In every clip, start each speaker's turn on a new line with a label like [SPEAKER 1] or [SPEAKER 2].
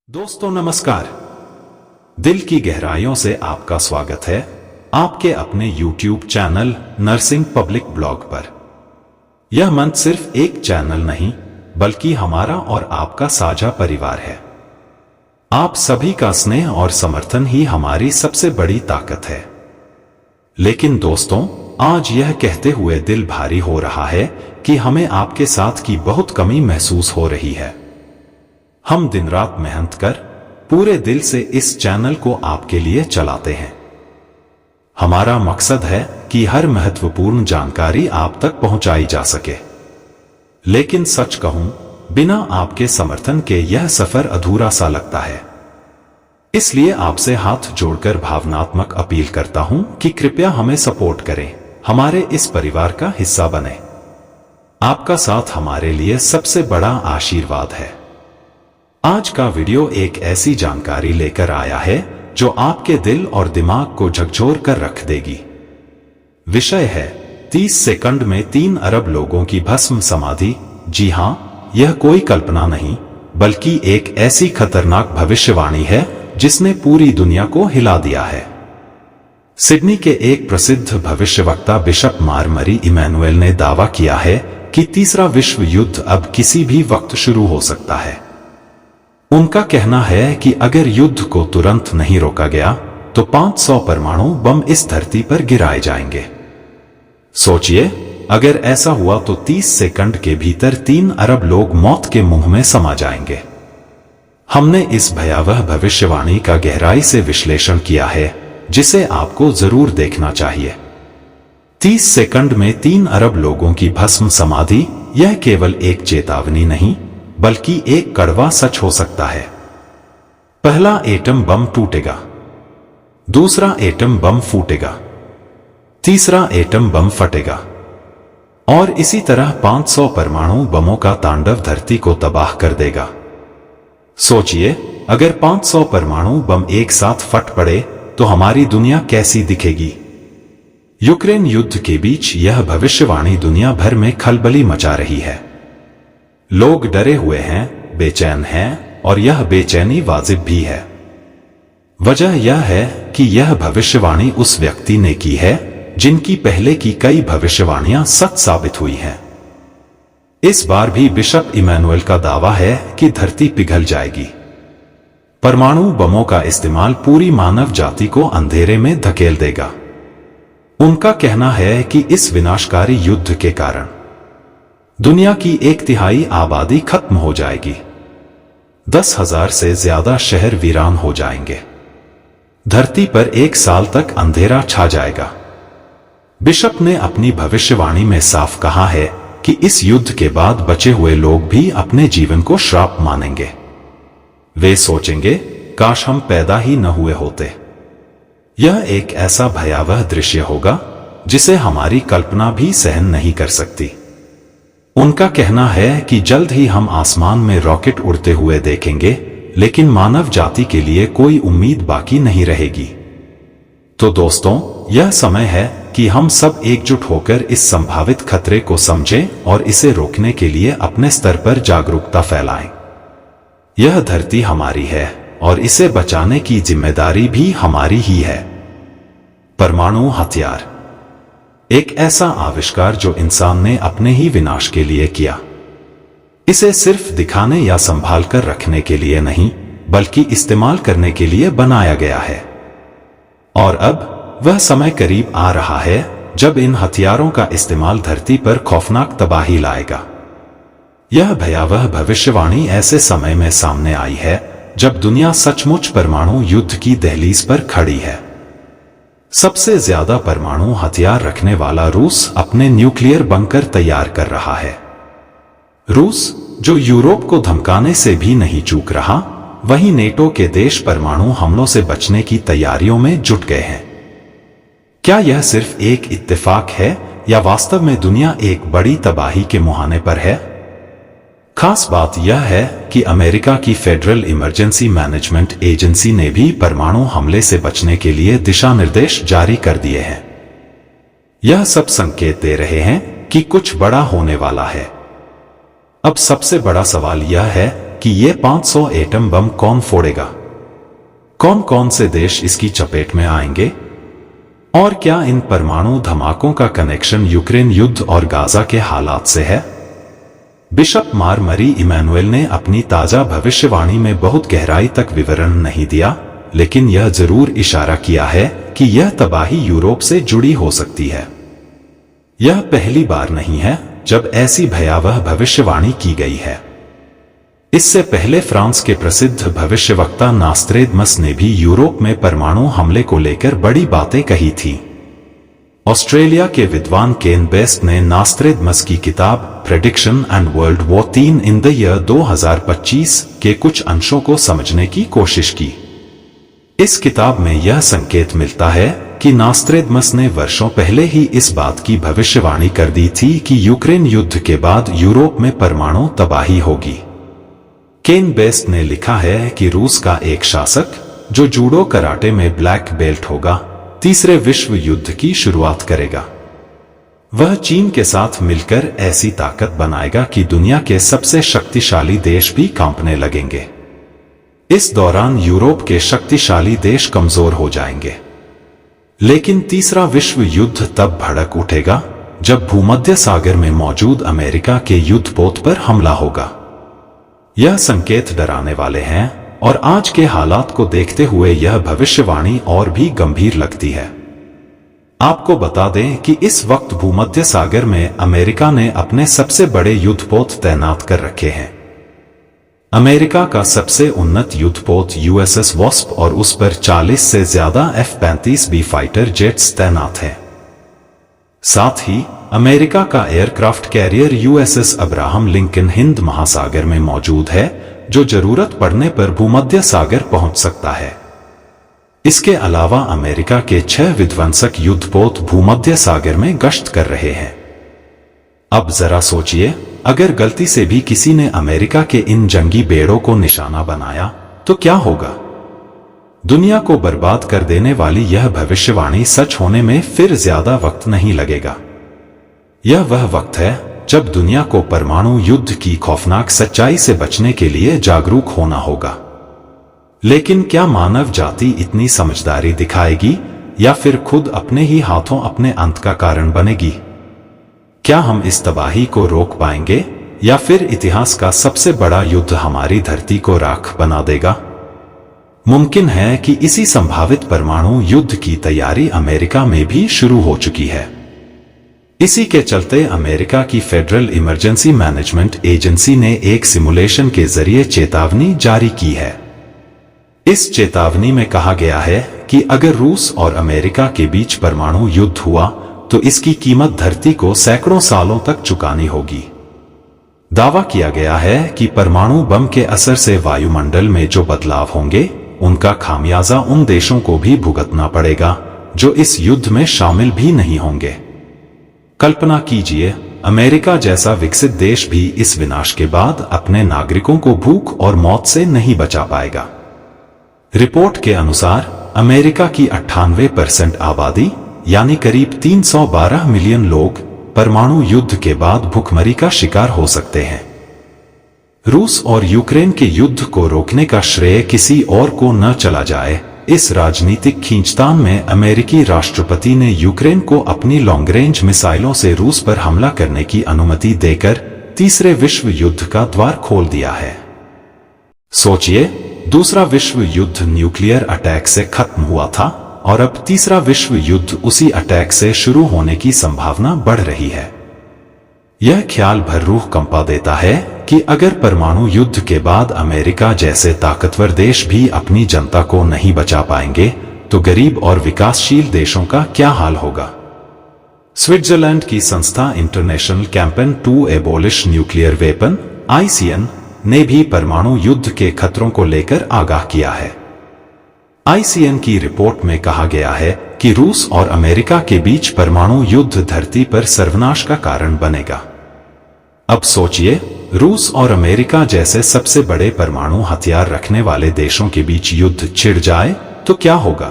[SPEAKER 1] दोस्तों नमस्कार। दिल की गहराइयों से आपका स्वागत है आपके अपने YouTube channel nursing public blog पर। यह मंच सिर्फ एक चैनल नहीं बल्कि हमारा और आपका साझा परिवार है। आप सभी का स्नेह और समर्थन ही हमारी सबसे बड़ी ताकत है। लेकिन दोस्तों, आज यह कहते हुए दिल भारी हो रहा है कि हमें आपके साथ की बहुत कमी महसूस हो रही है। हम दिन रात मेहनत कर पूरे दिल से इस चैनल को आपके लिए चलाते हैं। हमारा मकसद है कि हर महत्वपूर्ण जानकारी आप तक पहुंचाई जा सके। लेकिन सच कहूं, बिना आपके समर्थन के यह सफर अधूरा सा लगता है। इसलिए आपसे हाथ जोड़कर भावनात्मक अपील करता हूं कि कृपया हमें सपोर्ट करें, हमारे इस परिवार का हिस्सा बने। आपका साथ हमारे लिए सबसे बड़ा आशीर्वाद है। आज का वीडियो एक ऐसी जानकारी लेकर आया है जो आपके दिल और दिमाग को झकझोर कर रख देगी। विषय है 30 सेकंड में 3 अरब लोगों की भस्म समाधि। जी हां, यह कोई कल्पना नहीं बल्कि एक ऐसी खतरनाक भविष्यवाणी है जिसने पूरी दुनिया को हिला दिया है। सिडनी के एक प्रसिद्ध भविष्यवक्ता बिशप मार्मरी इमैनुएल ने दावा किया है कि तीसरा विश्व युद्ध अब किसी भी वक्त शुरू हो सकता है। उनका कहना है कि अगर युद्ध को तुरंत नहीं रोका गया तो 500 परमाणु बम इस धरती पर गिराए जाएंगे। सोचिए, अगर ऐसा हुआ तो 30 सेकंड के भीतर 3 अरब लोग मौत के मुंह में समा जाएंगे। हमने इस भयावह भविष्यवाणी का गहराई से विश्लेषण किया है जिसे आपको जरूर देखना चाहिए। 30 सेकंड में 3 अरब लोगों की भस्म समाधि, यह केवल एक चेतावनी नहीं बल्कि एक कड़वा सच हो सकता है। पहला एटम बम टूटेगा, दूसरा एटम बम फूटेगा, तीसरा एटम बम फटेगा और इसी तरह 500 परमाणु बमों का तांडव धरती को तबाह कर देगा। सोचिए, अगर 500 परमाणु बम एक साथ फट पड़े तो हमारी दुनिया कैसी दिखेगी। यूक्रेन युद्ध के बीच यह भविष्यवाणी दुनिया भर में खलबली मचा रही है। लोग डरे हुए हैं, बेचैन हैं और यह बेचैनी वाजिब भी है। वजह यह है कि यह भविष्यवाणी उस व्यक्ति ने की है जिनकी पहले की कई भविष्यवाणियां सच साबित हुई हैं। इस बार भी बिशप इमैनुएल का दावा है कि धरती पिघल जाएगी। परमाणु बमों का इस्तेमाल पूरी मानव जाति को अंधेरे में धकेल देगा। उनका कहना है कि इस विनाशकारी युद्ध के कारण दुनिया की 1/3 आबादी खत्म हो जाएगी। 10,000 से ज्यादा शहर वीरान हो जाएंगे। धरती पर 1 साल तक अंधेरा छा जाएगा। बिशप ने अपनी भविष्यवाणी में साफ कहा है कि इस युद्ध के बाद बचे हुए लोग भी अपने जीवन को श्राप मानेंगे। वे सोचेंगे, काश हम पैदा ही न हुए होते। यह एक ऐसा भयावह दृश्य होगा जिसे हमारी कल्पना भी सहन नहीं कर सकती। उनका कहना है कि जल्द ही हम आसमान में रॉकेट उड़ते हुए देखेंगे, लेकिन मानव जाति के लिए कोई उम्मीद बाकी नहीं रहेगी। तो दोस्तों, यह समय है कि हम सब एकजुट होकर इस संभावित खतरे को समझें और इसे रोकने के लिए अपने स्तर पर जागरूकता फैलाएं। यह धरती हमारी है और इसे बचाने की जिम्मेदारी भी हमारी ही है। परमाणु हथियार एक ऐसा आविष्कार जो इंसान ने अपने ही विनाश के लिए किया। इसे सिर्फ दिखाने या संभाल कर रखने के लिए नहीं बल्कि इस्तेमाल करने के लिए बनाया गया है। और अब वह समय करीब आ रहा है जब इन हथियारों का इस्तेमाल धरती पर खौफनाक तबाही लाएगा। यह भयावह भविष्यवाणी ऐसे समय में सामने आई है जब दुनिया सचमुच परमाणु युद्ध की दहलीज पर खड़ी है। सबसे ज्यादा परमाणु हथियार रखने वाला रूस अपने न्यूक्लियर बंकर तैयार कर रहा है। रूस, जो यूरोप को धमकाने से भी नहीं चूक रहा, वहीं नेटो के देश परमाणु हमलों से बचने की तैयारियों में जुट गए हैं। क्या यह सिर्फ एक इत्तेफाक है या वास्तव में दुनिया एक बड़ी तबाही के मुहाने पर है? खास बात यह है कि अमेरिका की फेडरल इमरजेंसी मैनेजमेंट एजेंसी ने भी परमाणु हमले से बचने के लिए दिशा निर्देश जारी कर दिए हैं। यह सब संकेत दे रहे हैं कि कुछ बड़ा होने वाला है। अब सबसे बड़ा सवाल यह है कि ये 500 एटम बम कौन फोड़ेगा, कौन कौन से देश इसकी चपेट में आएंगे, और क्या इन परमाणु धमाकों का कनेक्शन यूक्रेन युद्ध और गाजा के हालात से है। बिशप मार मरी इमैनुएल ने अपनी ताजा भविष्यवाणी में बहुत गहराई तक विवरण नहीं दिया, लेकिन यह जरूर इशारा किया है कि यह तबाही यूरोप से जुड़ी हो सकती है। यह पहली बार नहीं है जब ऐसी भयावह भविष्यवाणी की गई है। इससे पहले फ्रांस के प्रसिद्ध भविष्यवक्ता नास्त्रेदमस ने भी यूरोप में परमाणु हमले को लेकर बड़ी बातें कही थी। ऑस्ट्रेलिया के विद्वान केन बेस्ट ने नास्त्रेदमस की किताब prediction and world war 3 in the year 2025 के कुछ अंशों को समझने की कोशिश की। इस किताब में यह संकेत मिलता है कि नास्त्रेदमस ने वर्षों पहले ही इस बात की भविष्यवाणी कर दी थी कि यूक्रेन युद्ध के बाद यूरोप में परमाणु तबाही होगी। केन बेस्ट ने लिखा है कि रूस का एक शासक, जो जूडो कराटे में ब्लैक बेल्ट होगा, तीसरे विश्व युद्ध की शुरुआत करेगा। वह चीन के साथ मिलकर ऐसी ताकत बनाएगा कि दुनिया के सबसे शक्तिशाली देश भी कांपने लगेंगे। इस दौरान यूरोप के शक्तिशाली देश कमजोर हो जाएंगे। लेकिन तीसरा विश्व युद्ध तब भड़क उठेगा जब भूमध्य सागर में मौजूद अमेरिका के युद्धपोत पर हमला होगा। यह संकेत डराने वाले हैं और आज के हालात को देखते हुए यह भविष्यवाणी और भी गंभीर लगती है। आपको बता दें कि इस वक्त भूमध्य सागर में अमेरिका ने अपने सबसे बड़े युद्धपोत तैनात कर रखे हैं। अमेरिका का सबसे उन्नत युद्धपोत यूएसएस वॉस्प और उस पर 40 से ज्यादा F-35B फाइटर जेट्स तैनात हैं। साथ ही अमेरिका का aircraft carrier USS Abraham Lincoln Hind महासागर में मौजूद है, जो जरूरत पड़ने पर भूमध्य सागर पहुंच सकता है। इसके अलावा अमेरिका के 6 विध्वंसक युद्धपोत भूमध्य सागर में गश्त कर रहे हैं। अब जरा सोचिए, अगर गलती से भी किसी ने अमेरिका के इन जंगी बेड़ों को निशाना बनाया तो क्या होगा। दुनिया को बर्बाद कर देने वाली यह भविष्यवाणी सच होने में फिर ज्यादा वक्त नहीं लगेगा। यह वह वक्त है जब दुनिया को परमाणु युद्ध की खौफनाक सच्चाई से बचने के लिए जागरूक होना होगा। लेकिन क्या मानव जाति इतनी समझदारी दिखाएगी या फिर खुद अपने ही हाथों अपने अंत का कारण बनेगी। क्या हम इस तबाही को रोक पाएंगे या फिर इतिहास का सबसे बड़ा युद्ध हमारी धरती को राख बना देगा। मुमकिन है कि इसी संभावित परमाणु युद्ध की तैयारी अमेरिका में भी शुरू हो चुकी है। इसी के चलते अमेरिका की फेडरल इमरजेंसी मैनेजमेंट एजेंसी ने एक सिमुलेशन के जरिए चेतावनी जारी की है। इस चेतावनी में कहा गया है कि अगर रूस और अमेरिका के बीच परमाणु युद्ध हुआ तो इसकी कीमत धरती को सैकड़ों सालों तक चुकानी होगी। दावा किया गया है कि परमाणु बम के असर से वायुमंडल में जो बदलाव होंगे, उनका खामियाजा उन देशों को भी भुगतना पड़ेगा जो इस युद्ध में शामिल भी नहीं होंगे। कल्पना कीजिए, अमेरिका जैसा विकसित देश भी इस विनाश के बाद अपने नागरिकों को भूख और मौत से नहीं बचा पाएगा। रिपोर्ट के अनुसार अमेरिका की 98% आबादी यानी करीब 312 मिलियन लोग परमाणु युद्ध के बाद भुखमरी का शिकार हो सकते हैं। रूस और यूक्रेन के युद्ध को रोकने का श्रेय किसी और को न चला जाए, इस राजनीतिक खींचतान में अमेरिकी राष्ट्रपति ने यूक्रेन को अपनी लॉन्ग रेंज मिसाइलों से रूस पर हमला करने की अनुमति देकर तीसरे विश्व युद्ध का द्वार खोल दिया है। सोचिए, दूसरा विश्व युद्ध न्यूक्लियर अटैक से खत्म हुआ था और अब तीसरा विश्व युद्ध उसी अटैक से शुरू होने की संभावना बढ़ रही है। यह ख्याल भर रूह कंपा देता है कि अगर परमाणु युद्ध के बाद अमेरिका जैसे ताकतवर देश भी अपनी जनता को नहीं बचा पाएंगे तो गरीब और विकासशील देशों का क्या हाल होगा। स्विट्जरलैंड की संस्था international campaign to abolish nuclear weapon (ICN) ने भी परमाणु युद्ध के खतरों को लेकर आगाह किया है। ICN की रिपोर्ट में कहा गया है कि रूस और अमेरिका के बीच परमाणु युद्ध धरती पर सर्वनाश का कारण बनेगा। अब सोचिए, रूस और अमेरिका जैसे सबसे बड़े परमाणु हथियार रखने वाले देशों के बीच युद्ध छिड़ जाए तो क्या होगा।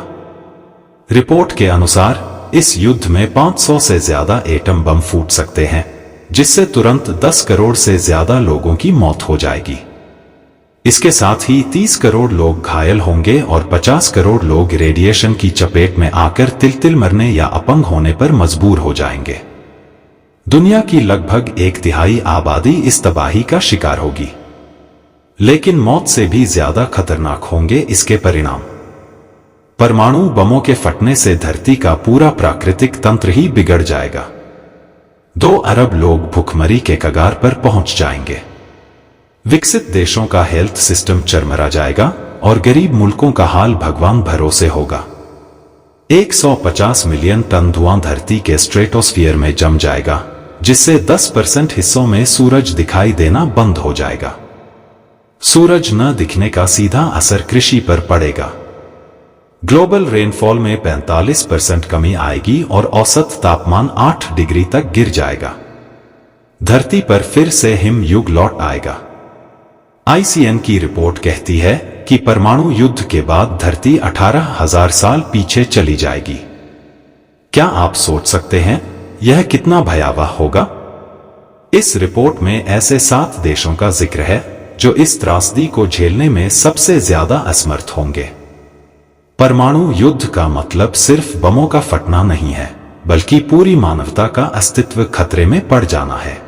[SPEAKER 1] रिपोर्ट के अनुसार इस युद्ध में 500 से ज्यादा एटम बम फूट सकते हैं, जिससे तुरंत 10 करोड़ से ज्यादा लोगों की मौत हो जाएगी। इसके साथ ही 30 करोड़ लोग घायल होंगे और 50 करोड़ लोग रेडिएशन की चपेट में आकर तिल मरने या अपंग होने पर मजबूर हो जाएंगे। दुनिया की लगभग 1/3 आबादी इस तबाही का शिकार होगी। लेकिन मौत से भी ज्यादा खतरनाक होंगे इसके परिणाम। परमाणु बमों के फटने से धरती का पूरा प्राकृतिक तंत्र ही बिगड़ जाएगा। 2 अरब लोग भूखमरी के कगार पर पहुंच जाएंगे। विकसित देशों का हेल्थ सिस्टम चरमरा जाएगा और गरीब मुल्कों का हाल भगवान भरोसे होगा। 150 मिलियन टन धुआं धरती के स्ट्रेटोस्फीयर में जम जाएगा, जिससे 10% हिस्सों में सूरज दिखाई देना बंद हो जाएगा। सूरज न दिखने का सीधा असर कृषि पर पड़ेगा। ग्लोबल रेनफॉल में 45% कमी आएगी और औसत तापमान 8 डिग्री तक गिर जाएगा। धरती पर फिर से हिम युग लौट आएगा। ICN की रिपोर्ट कहती है कि परमाणु युद्ध के बाद धरती 18,000 साल पीछे चली जाएगी। क्या आप सोच सकते हैं यह कितना भयावह होगा? इस रिपोर्ट में ऐसे 7 देशों का जिक्र है जो इस त्रासदी को झेलने में सबसे ज्यादा असमर्थ होंगे। परमाणु युद्ध का मतलब सिर्फ बमों का फटना नहीं है, बल्कि पूरी मानवता का अस्तित्व खतरे में पड़ जाना है।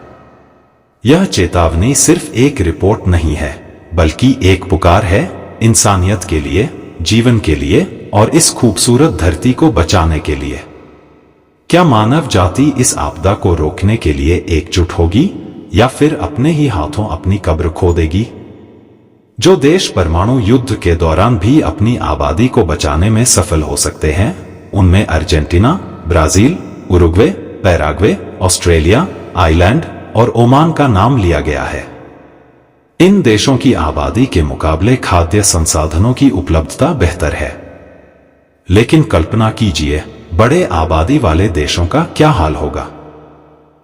[SPEAKER 1] यह चेतावनी सिर्फ एक रिपोर्ट नहीं है, बल्कि एक पुकार है इंसानियत के लिए, जीवन के लिए और इस खूबसूरत धरती को बचाने के लिए। क्या मानव जाति इस आपदा को रोकने के लिए एकजुट होगी या फिर अपने ही हाथों अपनी कब्र खो देगी? जो देश परमाणु युद्ध के दौरान भी अपनी आबादी को बचाने में सफल हो सकते हैं, उनमें Argentina, Brazil, Uruguay, Paraguay, Australia, island और ओमान का नाम लिया गया है। इन देशों की आबादी के मुकाबले खाद्य संसाधनों की उपलब्धता बेहतर है। लेकिन कल्पना कीजिए, बड़े आबादी वाले देशों का क्या हाल होगा?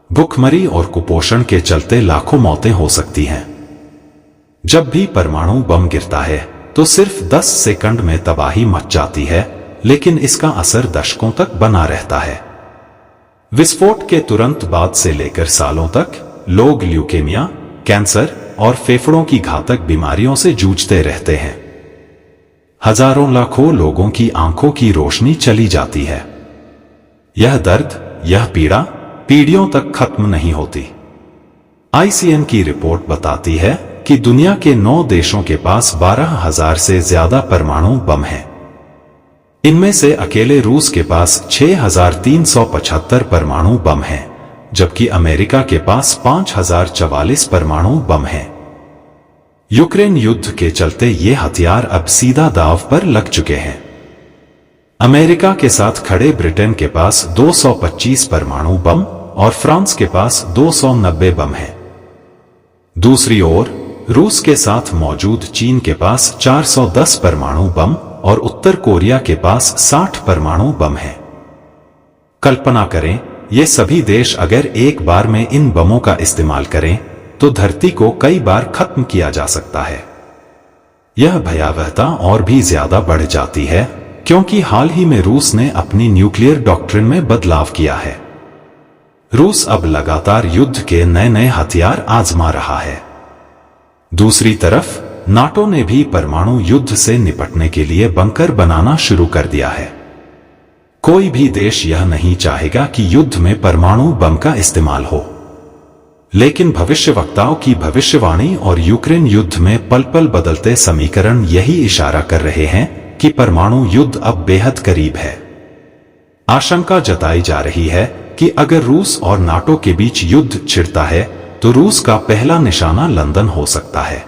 [SPEAKER 1] भूखमरी और कुपोषण के चलते लाखों मौतें हो सकती हैं। जब भी परमाणु बम गिरता है तो सिर्फ 10 सेकंड में तबाही मच जाती है, लेकिन इसका असर दशकों तक बना रहता है। विस्फोट के तुरंत बाद से लेकर सालों तक लोग ल्यूकेमिया, कैंसर और फेफड़ों की घातक बीमारियों से जूझते रहते हैं। हजारों लाखों लोगों की आंखों की रोशनी चली जाती है। यह दर्द, यह पीड़ा पीढ़ियों तक खत्म नहीं होती। ICN की रिपोर्ट बताती है कि दुनिया के 9 देशों के पास 12,000 से ज्यादा परमाणु बम हैं। इनमें से अकेले रूस के पास 6,375 परमाणु बम हैं, जबकि अमेरिका के पास 5,044 परमाणु बम हैं। यूक्रेन युद्ध के चलते ये हथियार अब सीधा दांव पर लग चुके हैं। अमेरिका के साथ खड़े ब्रिटेन के पास 225 परमाणु बम और फ्रांस के पास 290 बम हैं। दूसरी ओर रूस के साथ मौजूद चीन के पास 410 परमाणु बम और उत्तर कोरिया के पास 60 परमाणु बम हैं। कल्पना करें, ये सभी देश अगर एक बार में इन बमों का इस्तेमाल करें तो धरती को कई बार खत्म किया जा सकता है। यह भयावहता और भी ज्यादा बढ़ जाती है क्योंकि हाल ही में रूस ने अपनी न्यूक्लियर डॉक्ट्रिन में बदलाव किया है। रूस अब लगातार युद्ध के नए नए हथियार आजमा रहा है। दूसरी तरफ नाटो ने भी परमाणु युद्ध से निपटने के लिए बंकर बनाना शुरू कर दिया है। कोई भी देश यह नहीं चाहेगा कि युद्ध में परमाणु बम का इस्तेमाल हो। लेकिन भविष्यवक्ताओं की भविष्यवाणी और यूक्रेन युद्ध में पल पल बदलते समीकरण यही इशारा कर रहे हैं कि परमाणु युद्ध अब बेहद करीब है। आशंका जताई जा रही है कि अगर रूस और नाटो के बीच युद्ध छिड़ता है तो रूस का पहला निशाना लंदन हो सकता है।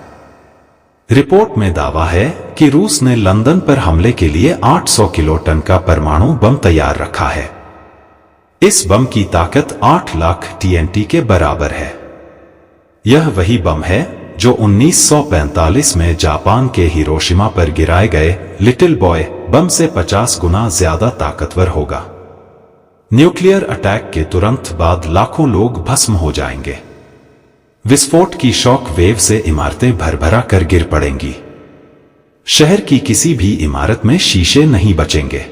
[SPEAKER 1] रिपोर्ट में दावा है कि रूस ने लंदन पर हमले के लिए 800 किलोटन का परमाणु बम तैयार रखा है। इस बम की ताकत 8 लाख TNT के बराबर है। यह वही बम है जो 1945 में जापान के हिरोशिमा पर गिराए गए लिटिल बॉय बम से 50 गुना ज्यादा ताकतवर होगा। न्यूक्लियर अटैक के तुरंत बाद लाखों लोग भस्म हो जाएंगे। विस्फोट की शॉक वेव से इमारतें भरभरा कर गिर पड़ेंगी। शहर की किसी भी इमारत में शीशे नहीं बचेंगे।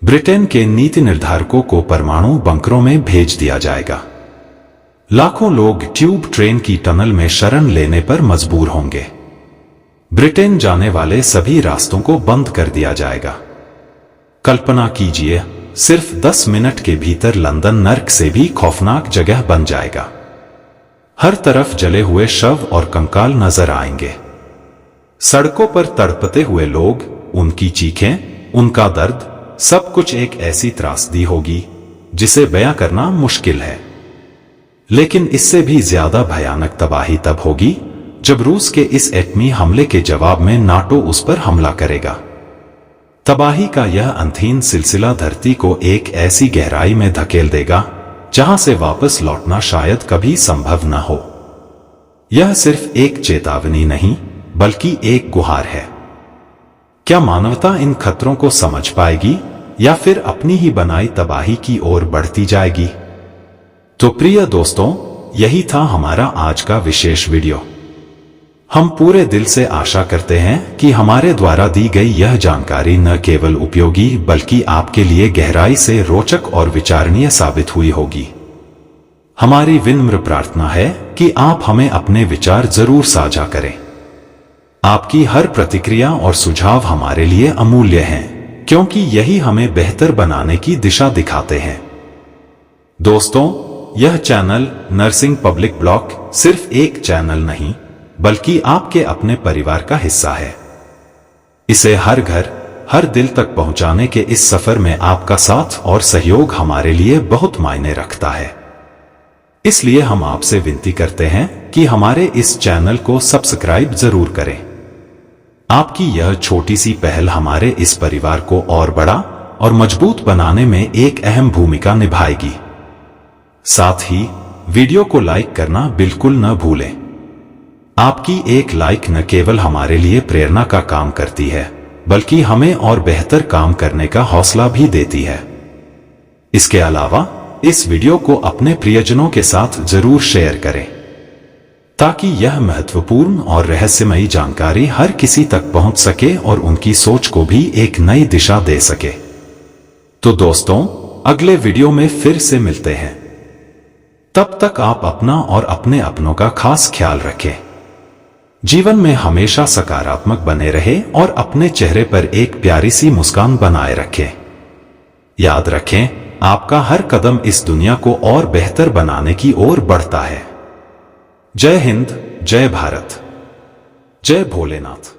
[SPEAKER 1] ब्रिटेन के नीति निर्धारकों को परमाणु बंकरों में भेज दिया जाएगा। लाखों लोग ट्यूब ट्रेन की टनल में शरण लेने पर मजबूर होंगे। ब्रिटेन जाने वाले सभी रास्तों को बंद कर दिया जाएगा। कल्पना कीजिए, सिर्फ 10 मिनट के भीतर लंदन नर्क से भी खौफनाक जगह बन जाएगा। हर तरफ जले हुए शव और कंकाल नजर आएंगे। सड़कों पर तड़पते हुए लोग, उनकी चीखें, उनका दर्द, सब कुछ एक ऐसी त्रासदी होगी जिसे बयां करना मुश्किल है। लेकिन इससे भी ज्यादा भयानक तबाही तब होगी जब रूस के इस एटमी हमले के जवाब में नाटो उस पर हमला करेगा। तबाही का यह अंतहीन सिलसिला धरती को एक ऐसी गहराई में धकेल देगा जहां से वापस लौटना शायद कभी संभव न हो। यह सिर्फ एक चेतावनी नहीं, बल्कि एक गुहार है। क्या मानवता इन खतरों को समझ पाएगी या फिर अपनी ही बनाई तबाही की ओर बढ़ती जाएगी? तो प्रिय दोस्तों, यही था हमारा आज का विशेष वीडियो। हम पूरे दिल से आशा करते हैं कि हमारे द्वारा दी गई यह जानकारी न केवल उपयोगी बल्कि आपके लिए गहराई से रोचक और विचारणीय साबित हुई होगी। हमारी विनम्र प्रार्थना है कि आप हमें अपने विचार जरूर साझा करें। आपकी हर प्रतिक्रिया और सुझाव हमारे लिए अमूल्य हैं, क्योंकि यही हमें बेहतर बनाने की दिशा दिखाते हैं। दोस्तों, यह चैनल नर्सिंग पब्लिक ब्लॉग सिर्फ एक चैनल नहीं, बल्कि आपके अपने परिवार का हिस्सा है। इसे हर घर, हर दिल तक पहुंचाने के इस सफर में आपका साथ और सहयोग हमारे लिए बहुत मायने रखता है। इसलिए हम आपसे विनती करते हैं कि हमारे इस चैनल को सब्सक्राइब जरूर करें। आपकी यह छोटी सी पहल हमारे इस परिवार को और बड़ा और मजबूत बनाने में एक अहम भूमिका निभाएगी। साथ ही वीडियो को लाइक करना बिल्कुल न भूलें। आपकी एक लाइक न केवल हमारे लिए प्रेरणा का काम करती है, बल्कि हमें और बेहतर काम करने का हौसला भी देती है। इसके अलावा इस वीडियो को अपने प्रियजनों के साथ जरूर शेयर करें, ताकि यह महत्वपूर्ण और रहस्यमयी जानकारी हर किसी तक पहुंच सके और उनकी सोच को भी एक नई दिशा दे सके। तो दोस्तों, अगले वीडियो में फिर से मिलते हैं। तब तक आप अपना और अपने अपनों का खास ख्याल रखें। जीवन में हमेशा सकारात्मक बने रहे और अपने चेहरे पर एक प्यारी सी मुस्कान बनाए रखें। याद रखें, आपका हर कदम इस दुनिया को और बेहतर बनाने की ओर बढ़ता है। जय हिंद, जय भारत, जय भोलेनाथ।